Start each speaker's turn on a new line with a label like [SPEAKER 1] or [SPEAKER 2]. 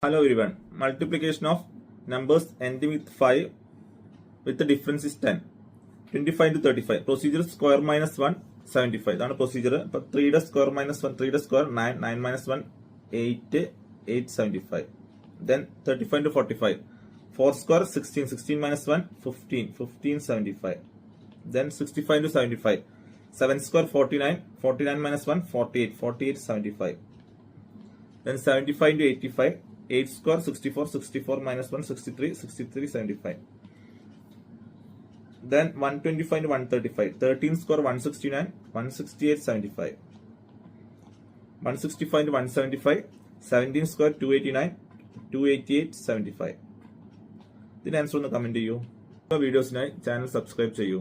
[SPEAKER 1] Hello everyone. Multiplication of numbers ending with 5 with the difference is 10. 25 into 35. Procedure square minus 1, 75. That's procedure. 3 square minus 1, 3 square 9, 9 minus 1, 8, 8, 75. Then 35 into 45. 4 square 16, 16 minus 1, 15, 15, 75. Then 65 into 75. 7 square 49, 49 minus 1, 48, 48, 75. Then 75 into 85. 8 square 64, 64 minus 1, 63, 63, 75. Then 125 into 135. 13 square 169, 168, 75. 165 into 175. 17 square 289, 288, 75. ഇതിന് answer ഒന്ന് comment ചെയ്യൂ. വീഡിയോസിനായി channel subscribe ചെയ്യൂ.